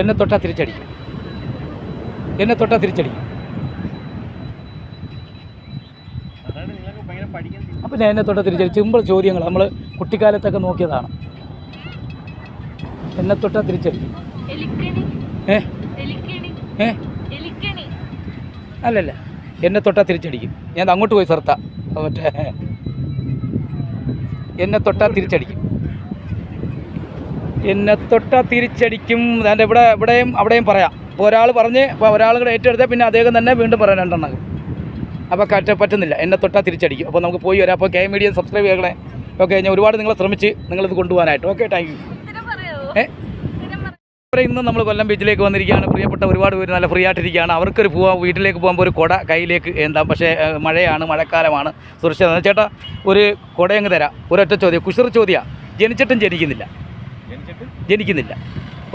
എന്നെ തൊട്ടാൽ തിരിച്ചടിക്കും. എന്നെ തൊട്ടാൽ തിരിച്ചടിക്കും. അപ്പം ഞാൻ എന്നെ തൊട്ടാൽ തിരിച്ചടിക്കും. സിമ്പിൾ ചോദ്യങ്ങൾ നമ്മൾ കുട്ടിക്കാലത്തൊക്കെ നോക്കിയതാണ്. എന്നെ തൊട്ടാൽ തിരിച്ചടിക്കും. അല്ലല്ല, എന്നെ തൊട്ടാൽ തിരിച്ചടിക്കും. ഞാൻ അങ്ങോട്ട് പോയി സർത്താ മറ്റേ എന്നെ തൊട്ടാൽ തിരിച്ചടിക്കും. എന്നെ തൊട്ടാൽ തിരിച്ചടിക്കും. അതിൻ്റെ ഇവിടെയും അവിടെയും പറയാം. ഇപ്പോൾ ഒരാൾ പറഞ്ഞ് ഇപ്പോൾ ഒരാൾ കൂടെ ഏറ്റെടുത്താൽ പിന്നെ അദ്ദേഹം തന്നെ വീണ്ടും പറയാൻ രണ്ടെണ്ണം. അപ്പോൾ പറ്റുന്നില്ല. എന്നെ തൊട്ടാൽ തിരിച്ചടിക്കും. അപ്പോൾ നമുക്ക് പോയി വരാം. അപ്പോൾ കെ മീഡിയ സബ്സ്ക്രൈബ് ചെയ്യണേ. ഓക്കെ, ഞാൻ ഒരുപാട് നിങ്ങളെ ശ്രമിച്ച് നിങ്ങളിത് കൊണ്ടുപോകാനായിട്ട്. Okay, thank U. ഇന്ന് നമ്മൾ കൊല്ലം ബീച്ചിലേക്ക് വന്നിരിക്കുകയാണ്. പ്രിയപ്പെട്ട ഒരുപാട് പേര് നല്ല ഫ്രീ ആയിട്ടിരിക്കുകയാണ്. അവർക്കൊരു വീട്ടിലേക്ക് പോകുമ്പോൾ ഒരു കുട കയ്യിലേക്ക് എന്താം. പക്ഷേ മഴയാണ്, മഴക്കാലമാണ്. സുരക്ഷിത ചേട്ടാ ഒരു കുടയങ്ങ് തരാം. ഒരൊറ്റ ചോദ്യം, കുസൃ ചോദ്യമാണ്. ജനിച്ചിട്ടും ജനിക്കുന്നില്ല.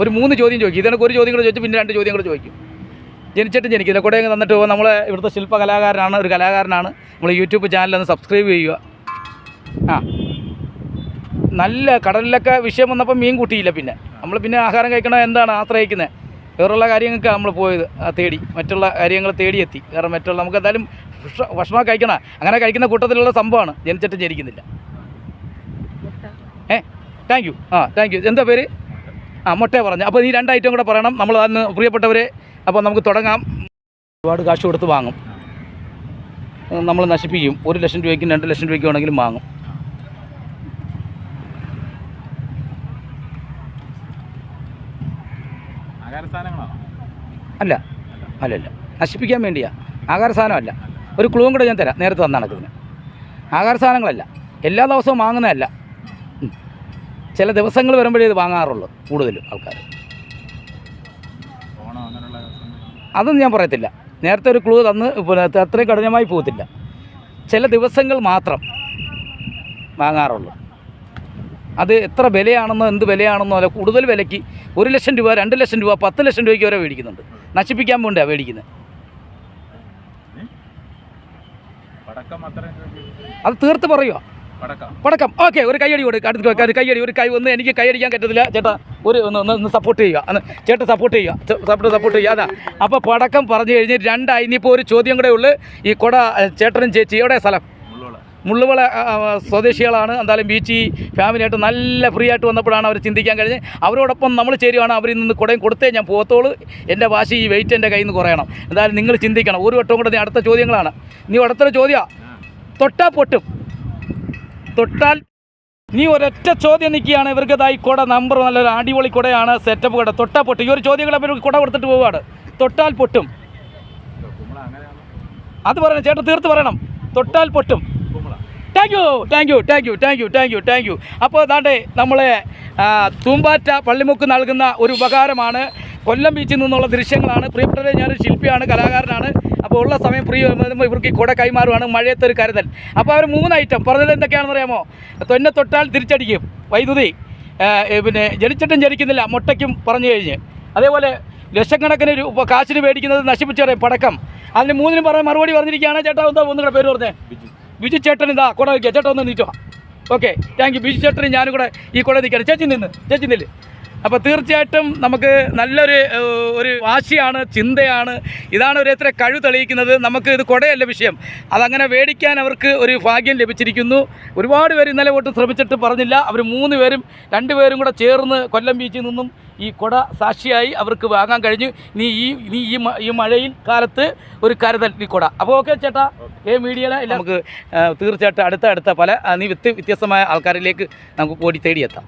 ഒരു 3 ചോദ്യം ചോദിക്കും. ഇതിനൊക്കെ ഒരു ചോദ്യം കൂടെ ചോദിച്ചു, പിന്നെ 2 ചോദ്യം കൂടെ ചോദിക്കും. ജനിച്ചിട്ടും ജനിക്കില്ല. കുടയങ്ങ് തന്നിട്ട് പോകും. നമ്മളെ ഇവിടുത്തെ ശില്പകലാകാരനാണ്, ഒരു കലാകാരനാണ്. നമ്മൾ യൂട്യൂബ് ചാനലൊന്ന് സബ്സ്ക്രൈബ് ചെയ്യുക. നല്ല കടലിലൊക്കെ വിഷയം വന്നപ്പോൾ മീൻ കൂട്ടിയില്ല. പിന്നെ നമ്മൾ പിന്നെ ആഹാരം കഴിക്കണ എന്താണ് ആശ്രയിക്കുന്നത്? വേറുള്ള കാര്യങ്ങൾക്ക് നമ്മൾ പോയത് തേടി, മറ്റുള്ള കാര്യങ്ങൾ തേടിയെത്തി. കാരണം മറ്റുള്ള നമുക്ക് എന്തായാലും ഭക്ഷണം കഴിക്കണം. അങ്ങനെ കഴിക്കുന്ന കൂട്ടത്തിലുള്ള സംഭവമാണ്. ജനിച്ചിട്ടും ജനിക്കുന്നില്ല. Thank you. Thank you. എന്താ പേര്? മുട്ടയെ പറഞ്ഞു. അപ്പോൾ ഈ 2 ഐറ്റം കൂടെ പറയണം. നമ്മൾ അന്ന് പ്രിയപ്പെട്ടവരെ, അപ്പോൾ നമുക്ക് തുടങ്ങാം. ഒരുപാട് കാശ് കൊടുത്ത് വാങ്ങും, നമ്മൾ നശിപ്പിക്കും. 1 ലക്ഷം രൂപയ്ക്കും 2 ലക്ഷം രൂപയ്ക്കും ആണെങ്കിലും വാങ്ങും. അല്ലല്ല, നശിപ്പിക്കാൻ വേണ്ടിയാ. ആഹാര സാധനമല്ല. ഒരു ക്ലൂവും കൂടെ ഞാൻ തരാം. നേരത്തെ വന്ന് നടക്കുന്നതിന് ആഹാര സാധനങ്ങളല്ല. എല്ലാ ദിവസവും വാങ്ങുന്നതല്ല. ചില ദിവസങ്ങൾ വരുമ്പോഴേ ഇത് വാങ്ങാറുള്ളൂ കൂടുതലും ആൾക്കാർ. അതൊന്നും ഞാൻ പറയത്തില്ല. നേരത്തെ ഒരു ക്ലൂ തന്ന് അത്രയും കഠിനമായി പോകത്തില്ല. ചില ദിവസങ്ങൾ മാത്രം വാങ്ങാറുള്ളൂ. അത് എത്ര വിലയാണെന്നോ എന്ത് വിലയാണെന്നോ അല്ല, കൂടുതൽ വിലയ്ക്ക് 1 ലക്ഷം രൂപ 2 ലക്ഷം രൂപ 10 ലക്ഷം രൂപയ്ക്ക് വരെ മേടിക്കുന്നുണ്ട്. നശിപ്പിക്കാൻ വേണ്ടിയാണ് മേടിക്കുന്നത്. അത് തീർത്ത് പറയുക. പടക്കം. ഓക്കെ, ഒരു കൈയടി കൊടുക്കുക. അടുത്ത് കൈയടി. ഒരു കൈ ഒന്ന് എനിക്ക് കൈയടിക്കാൻ പറ്റത്തില്ല ചേട്ടാ. ഒന്ന് സപ്പോർട്ട് ചെയ്യുക. ചേട്ടൻ സപ്പോർട്ട് ചെയ്യുക. അതാ. അപ്പോൾ പടക്കം പറഞ്ഞു കഴിഞ്ഞ് 2 ആയി. ഇനിയിപ്പോൾ ഒരു ചോദ്യം കൂടെ ഉള്ളു. ഈ കുട ചേട്ടനും ചേച്ചി എവിടെ സ്ഥലം? മുള്ളുവള സ്വദേശികളാണ്. എന്തായാലും ബീച്ച് ഫാമിലിയായിട്ട് നല്ല ഫ്രീ ആയിട്ട് വന്നപ്പോഴാണ് അവർ ചിന്തിക്കാൻ കഴിഞ്ഞ്. അവരോടൊപ്പം നമ്മൾ ചേരുവാണ്. അവരിൽ നിന്ന് കുടയും കൊടുത്തേ ഞാൻ പോകത്തോളൂ. എൻ്റെ വാശി, ഈ വെയിറ്റ് എൻ്റെ കയ്യിൽ നിന്ന് കുറയണം. എന്തായാലും നിങ്ങൾ ചിന്തിക്കണം. ഒരു വട്ടം കൂടെ അടുത്ത ചോദ്യങ്ങളാണ്. അടുത്തൊരു ചോദ്യം. തൊട്ടാൽ പൊട്ടും. നീ ഒരൊറ്റ ചോദ്യം നിൽക്കുകയാണ്. ഇവർക്കതായി കുട നമ്പർ നല്ലൊരു അടിപൊളി കുടയാണ്. സെറ്റപ്പ് കുട. തൊട്ടാൽ പൊട്ടും. ഈ ഒരു ചോദ്യങ്ങൾ അവർ കുട കൊടുത്തിട്ട് പോവുകയാണ്. തൊട്ടാൽ പൊട്ടും. അത് പറയണം ചേട്ടൻ, തീർത്ത് പറയണം. തൊട്ടാൽ പൊട്ടും. Thank you. അപ്പോൾ അതാണ്ട് നമ്മളെ തൂമ്പാറ്റ പള്ളിമുക്ക് നൽകുന്ന ഒരു ഉപകാരമാണ്. കൊല്ലം ബീച്ചിൽ നിന്നുള്ള ദൃശ്യങ്ങളാണ്. പ്രിയപ്പെട്ടവരെ, ഞാനൊരു ശില്പിയാണ്, കലാകാരനാണ്. അപ്പോൾ ഉള്ള സമയം ഇവർക്ക് ഈ കുട കൈമാറുവാണ്. മഴയത്തൊരു കരുതൽ. അപ്പോൾ അവർ 3 ഐറ്റം പറഞ്ഞത് എന്തൊക്കെയാണെന്ന് അറിയാമോ? എന്നെ തൊട്ടാൽ തിരിച്ചടിക്കും, വൈദ്യുതി, പിന്നെ ജനിച്ചിട്ടും ജനിക്കുന്നില്ല, മുട്ടയ്ക്കും പറഞ്ഞു കഴിഞ്ഞ്. അതേപോലെ ലക്ഷക്കണക്കിന് കാശിന് മേടിക്കുന്നത് നശിപ്പിച്ചറിയാം, പടക്കം. അതിന് 3നും മറുപടി പറഞ്ഞിരിക്കുകയാണ്. ചേട്ടാ ഒന്നുകൂടെ പേര് പറഞ്ഞേ. ബിജു ചേട്ടൻ ഇതാ കുട വയ്ക്കുക. ചേട്ടാ ഒന്ന് നീറ്റോ. Okay, thank you. ബിജു ചേട്ടന് ഞാനും കൂടെ ഈ കുട നിൽക്കുകയാണ്. ചേച്ചി നില്ല്. അപ്പോൾ തീർച്ചയായിട്ടും നമുക്ക് നല്ലൊരു വാശിയാണ്, ചിന്തയാണ്. ഇതാണ് ഓരോരുത്തരെ കഴിവ് തെളിയിക്കുന്നത്. നമുക്ക് ഇത് കുടയല്ല വിഷയം. അതങ്ങനെ മേടിക്കാൻ അവർക്ക് ഒരു ഭാഗ്യം ലഭിച്ചിരിക്കുന്നു. ഒരുപാട് പേര് ഇന്നലെ പോയിട്ട് ശ്രമിച്ചിട്ട് പറഞ്ഞില്ല. അവർ 3 പേരും 2 പേരും കൂടെ ചേർന്ന് കൊല്ലം ബീച്ചിൽ നിന്നും ഈ കുട സാക്ഷിയായി അവർക്ക് വാങ്ങാൻ കഴിഞ്ഞു. ഈ മഴയിൽ കാലത്ത് ഒരു കരുതൽ ഈ കുട. അപ്പോൾ ഓക്കെ ചേട്ടാ, മീഡിയയിലെ നമുക്ക് തീർച്ചയായിട്ടും അടുത്ത പല വ്യത്യസ്തമായ ആൾക്കാരിലേക്ക് നമുക്ക് ഓടി തേടിയെത്താം.